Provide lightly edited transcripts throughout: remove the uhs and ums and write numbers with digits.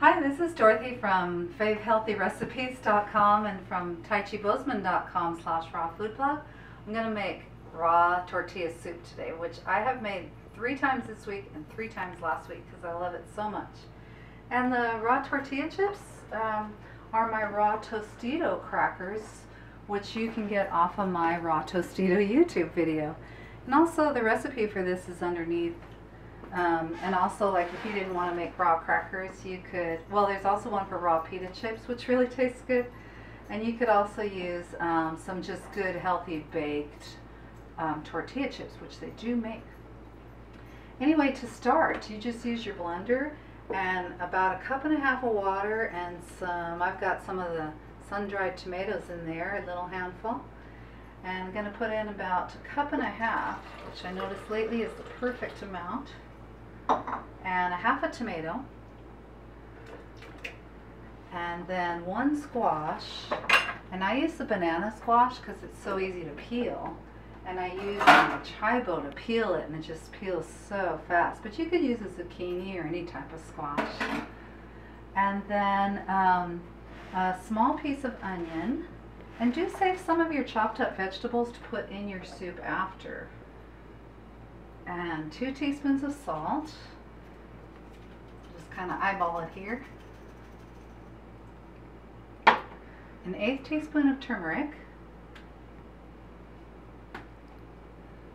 Hi, this is Dorothy from favehealthyrecipes.com and from taichibosman.com/rawfoodblog. I'm going to make raw tortilla soup today, which I have made 3 times this week and 3 times last week because I love it so much. And the raw tortilla chips are my raw Tostito crackers, which you can get off of my raw Tostito YouTube video. And also the recipe for this is underneath. And also, like, if you didn't want to make raw crackers, you could, well, there's also one for raw pita chips, which really tastes good. And you could also use some just good, healthy, baked tortilla chips, which they do make. Anyway, to start, you just use your blender and about 1.5 cups of water and I've got some of the sun-dried tomatoes in there, a little handful. And I'm going to put in about 1.5 cups, which I noticed lately is the perfect amount. And 1/2 tomato, and then 1 squash, and I use the banana squash because it's so easy to peel, and I use a chibo to peel it, and it just peels so fast. But you could use a zucchini or any type of squash. And then a small piece of onion, and do save some of your chopped up vegetables to put in your soup after. And 2 teaspoons of salt. Just kind of eyeball it here. An 1/8 teaspoon of turmeric.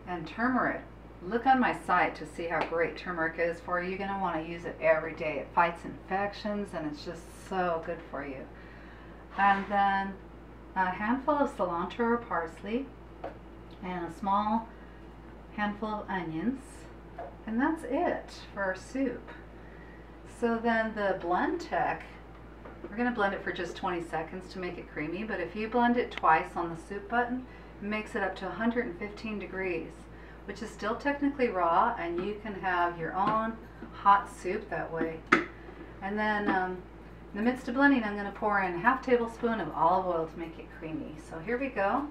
And turmeric, look on my site to see how great turmeric is for you. You're going to want to use it every day. It fights infections and it's just so good for you. And then a handful of cilantro or parsley and a small handful of onions, and that's it for our soup. So then the blend tech, we're going to blend it for just 20 seconds to make it creamy, but if you blend it twice on the soup button, it makes it up to 115 degrees, which is still technically raw, and you can have your own hot soup that way. And then in the midst of blending, I'm going to pour in 1/2 tablespoon of olive oil to make it creamy. So here we go.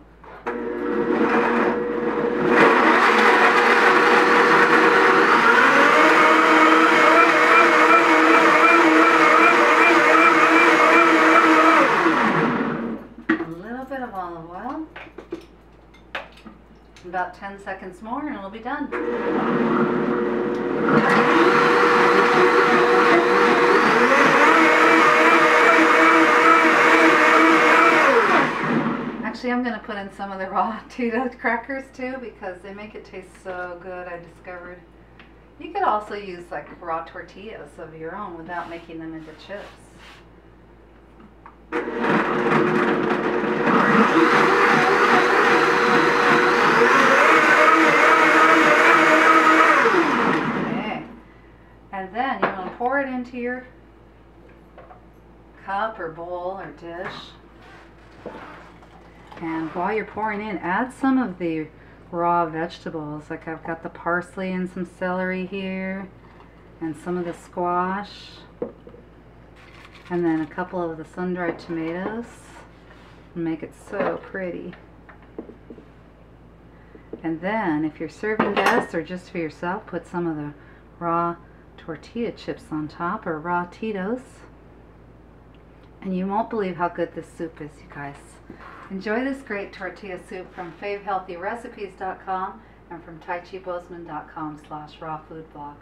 Olive oil, about 10 seconds more and it'll be done. Actually, I'm going to put in some of the raw Tito crackers too because they make it taste so good, I discovered. You could also use like raw tortillas of your own without making them into chips. And then you want to pour it into your cup or bowl or dish. And while you're pouring in, add some of the raw vegetables. Like I've got the parsley and some celery here, and some of the squash, and then a couple of the sun-dried tomatoes. And make it so pretty. And then if you're serving guests or just for yourself, put some of the raw tortilla chips on top, or raw Tito's, and you won't believe how good this soup is, you guys. Enjoy this great tortilla soup from favehealthyrecipes.com and from taichibosman.com/rawfoodblog.